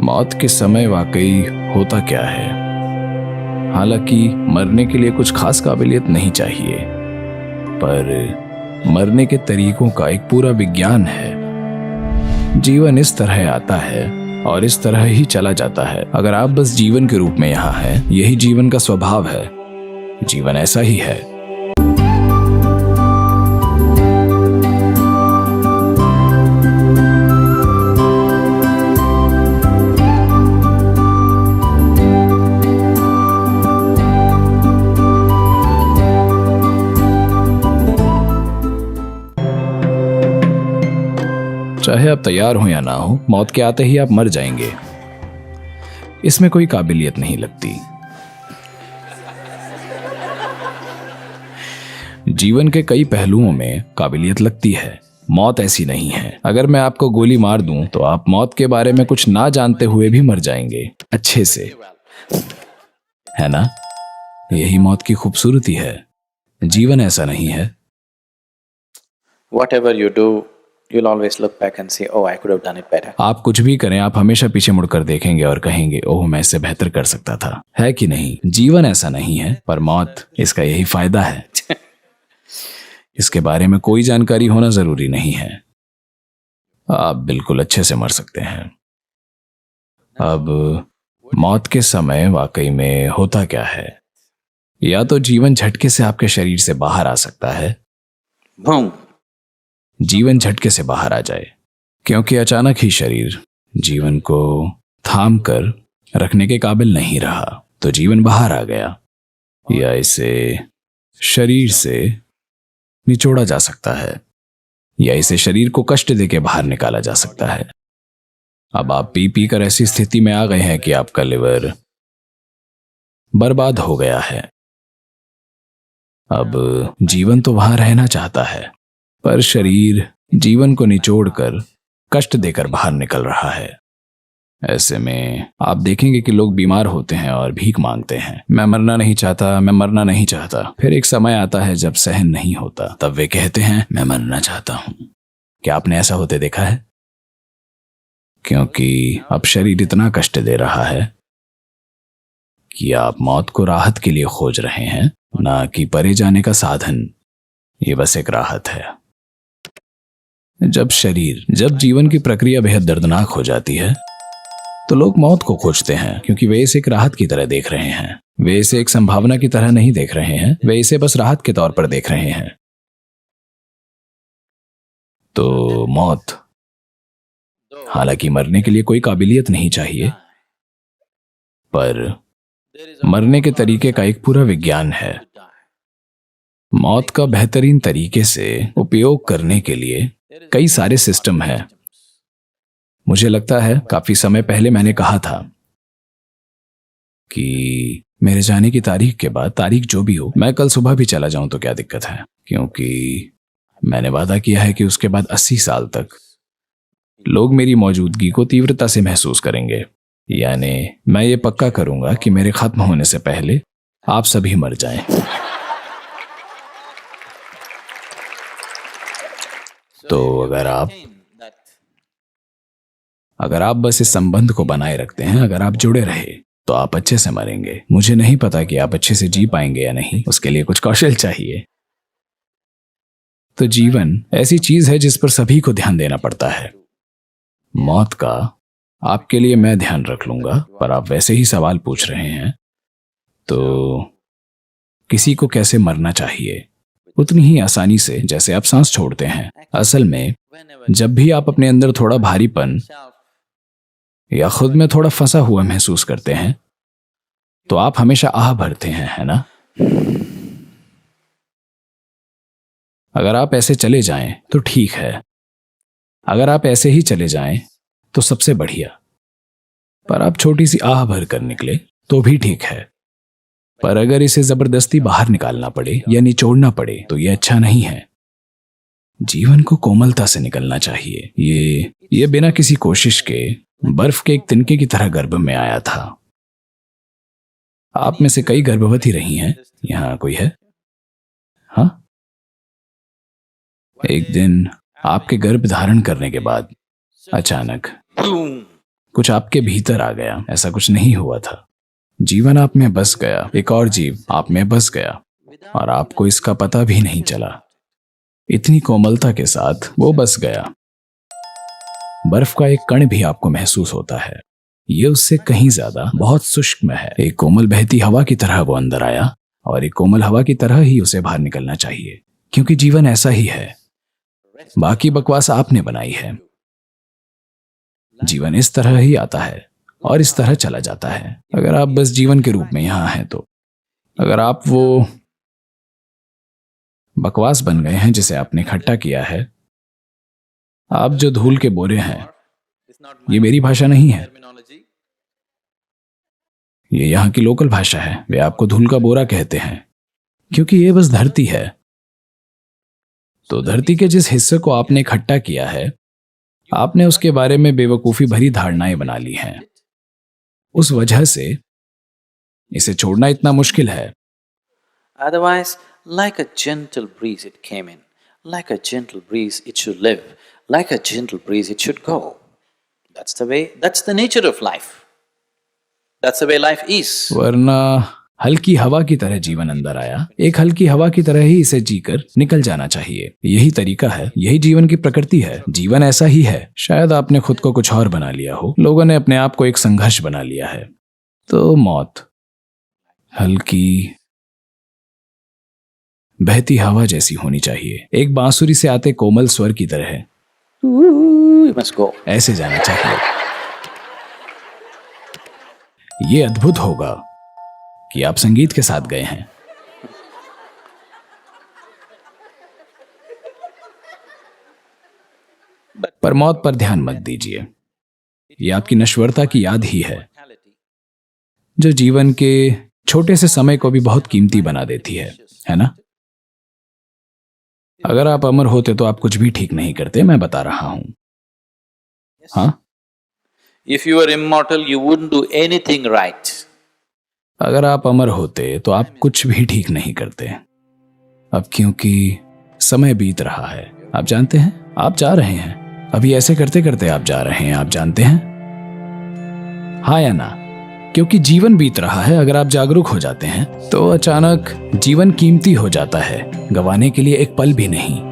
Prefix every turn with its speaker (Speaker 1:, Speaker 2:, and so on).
Speaker 1: मौत के समय वाकई होता क्या है। हालांकि मरने के लिए कुछ खास काबिलियत नहीं चाहिए, पर मरने के तरीकों का एक पूरा विज्ञान है। जीवन इस तरह आता है और इस तरह ही चला जाता है। अगर आप बस जीवन के रूप में यहाँ हैं, यही जीवन का स्वभाव है। जीवन ऐसा ही है। चाहे आप तैयार हो या ना हो, मौत के आते ही आप मर जाएंगे। इसमें कोई काबिलियत नहीं लगती। जीवन के कई पहलुओं में काबिलियत लगती है, मौत ऐसी नहीं है। अगर मैं आपको गोली मार दूं तो आप मौत के बारे में कुछ ना जानते हुए भी मर जाएंगे, अच्छे से, है ना? यही मौत की खूबसूरती है। जीवन ऐसा नहीं है।
Speaker 2: Whatever you do, you'll always look back and say, oh, I could have done it better.
Speaker 1: आप कुछ भी करें, आप हमेशा पीछे मुड़कर देखेंगे और कहेंगे, ओह, मैं इससे बेहतर कर सकता था। है कि नहीं? जीवन ऐसा नहीं है, पर मौत, इसका यही फायदा है। इसके बारे में कोई जानकारी होना जरूरी नहीं है। आप बिल्कुल अच्छे से मर सकते हैं। अब मौत के समय वाकई में होता क्या है? या तो जीवन झटके से आपके शरीर से बाहर आ सकता है।
Speaker 2: Boom.
Speaker 1: जीवन झटके से बाहर आ जाए, क्योंकि अचानक ही शरीर जीवन को थाम कर रखने के काबिल नहीं रहा, तो जीवन बाहर आ गया। या इसे शरीर से निचोड़ा जा सकता है, या इसे शरीर को कष्ट देके बाहर निकाला जा सकता है। अब आप पी पी कर ऐसी स्थिति में आ गए हैं कि आपका लिवर बर्बाद हो गया है। अब जीवन तो वहां रहना चाहता है, पर शरीर जीवन को निचोड़कर कष्ट देकर बाहर निकल रहा है। ऐसे में आप देखेंगे कि लोग बीमार होते हैं और भीख मांगते हैं, मैं मरना नहीं चाहता, मैं मरना नहीं चाहता। फिर एक समय आता है जब सहन नहीं होता, तब वे कहते हैं, मैं मरना चाहता हूं। क्या आपने ऐसा होते देखा है? क्योंकि अब शरीर इतना कष्ट दे रहा है कि आप मौत को राहत के लिए खोज रहे हैं, ना कि परे जाने का साधन। ये बस एक राहत है। जब जीवन की प्रक्रिया बेहद दर्दनाक हो जाती है, तो लोग मौत को खोजते हैं, क्योंकि वे इसे एक राहत की तरह देख रहे हैं। वे इसे एक संभावना की तरह नहीं देख रहे हैं, वे इसे बस राहत के तौर पर देख रहे हैं। तो मौत, हालांकि मरने के लिए कोई काबिलियत नहीं चाहिए, पर मरने के तरीके का एक पूरा विज्ञान है। मौत का बेहतरीन तरीके से उपयोग करने के लिए कई सारे सिस्टम हैं। मुझे लगता है काफी समय पहले मैंने कहा था कि मेरे जाने की तारीख के बाद, तारीख जो भी हो, मैं कल सुबह भी चला जाऊं तो क्या दिक्कत है, क्योंकि मैंने वादा किया है कि उसके बाद 80 साल तक लोग मेरी मौजूदगी को तीव्रता से महसूस करेंगे। यानी मैं ये पक्का करूंगा कि मेरे खत्म होने से पहले आप सभी मर जाएं। तो अगर आप बस इस संबंध को बनाए रखते हैं, अगर आप जुड़े रहे, तो आप अच्छे से मरेंगे। मुझे नहीं पता कि आप अच्छे से जी पाएंगे या नहीं, उसके लिए कुछ कौशल चाहिए। तो जीवन ऐसी चीज है जिस पर सभी को ध्यान देना पड़ता है। मौत का आपके लिए मैं ध्यान रख लूंगा, पर आप वैसे ही सवाल पूछ रहे हैं, तो किसी को कैसे मरना चाहिए? उतनी ही आसानी से जैसे आप सांस छोड़ते हैं। असल में जब भी आप अपने अंदर थोड़ा भारीपन या खुद में थोड़ा फंसा हुआ महसूस करते हैं, तो आप हमेशा आह भरते हैं, है ना? अगर आप ऐसे चले जाएं तो ठीक है, अगर आप ऐसे ही चले जाएं तो सबसे बढ़िया, पर आप छोटी सी आह भर कर निकले तो भी ठीक है। पर अगर इसे जबरदस्ती बाहर निकालना पड़े या निचोड़ना पड़े, तो यह अच्छा नहीं है। जीवन को कोमलता से निकलना चाहिए। ये बिना किसी कोशिश के बर्फ के एक तिनके की तरह गर्भ में आया था। आप में से कई गर्भवती रही हैं। यहां कोई है? हाँ? एक दिन आपके गर्भ धारण करने के बाद अचानक कुछ आपके भीतर आ गया, ऐसा कुछ नहीं हुआ था। जीवन आप में बस गया, एक और जीव आप में बस गया और आपको इसका पता भी नहीं चला। इतनी कोमलता के साथ वो बस गया। बर्फ का एक कण भी आपको महसूस होता है, ये उससे कहीं ज्यादा बहुत सूक्ष्म है। एक कोमल बहती हवा की तरह वो अंदर आया और एक कोमल हवा की तरह ही उसे बाहर निकलना चाहिए, क्योंकि जीवन ऐसा ही है। बाकी बकवास आपने बनाई है। जीवन इस तरह ही आता है और इस तरह चला जाता है, अगर आप बस जीवन के रूप में यहां हैं तो। अगर आप वो बकवास बन गए हैं जिसे आपने इकट्ठा किया है, आप जो धूल के बोरे हैं, ये मेरी भाषा नहीं है, ये यहाँ की लोकल भाषा है। वे आपको धूल का बोरा कहते हैं क्योंकि ये बस धरती है। तो धरती के जिस हिस्से को आपने इकट्ठा किया है, आपने उसके बारे में बेवकूफी भरी धारणाएं बना ली हैं। उस वजह से इसे छोड़ना इतना मुश्किल है।
Speaker 2: Otherwise, like a gentle breeze it came in, like a gentle breeze it should live, like a gentle breeze it should go. That's the way, that's the nature of life. That's the way life is.
Speaker 1: वरना हल्की हवा की तरह जीवन अंदर आया, एक हल्की हवा की तरह ही इसे जीकर निकल जाना चाहिए। यही तरीका है, यही जीवन की प्रकृति है। जीवन ऐसा ही है। शायद आपने खुद को कुछ और बना लिया हो, लोगों ने अपने आप को एक संघर्ष बना लिया है। तो मौत हल्की बहती हवा जैसी होनी चाहिए, एक बांसुरी से आते कोमल स्वर की तरह।
Speaker 2: You must go.
Speaker 1: ऐसे जाना चाहिए। ये अद्भुत होगा कि आप संगीत के साथ गए हैं। पर मौत पर ध्यान मत दीजिए, ये आपकी नश्वरता की याद ही है, जो जीवन के छोटे से समय को भी बहुत कीमती बना देती है ना? अगर आप अमर होते तो आप कुछ भी ठीक नहीं करते, मैं बता रहा हूं। हाँ,
Speaker 2: If you were immortal, you wouldn't do anything right.
Speaker 1: अगर आप अमर होते तो आप कुछ भी ठीक नहीं करते। अब क्योंकि समय बीत रहा है, आप जानते हैं, आप जा रहे हैं, अभी ऐसे करते करते आप जा रहे हैं, आप जानते हैं, हाँ या ना? क्योंकि जीवन बीत रहा है। अगर आप जागरूक हो जाते हैं तो अचानक जीवन कीमती हो जाता है, गंवाने के लिए एक पल भी नहीं।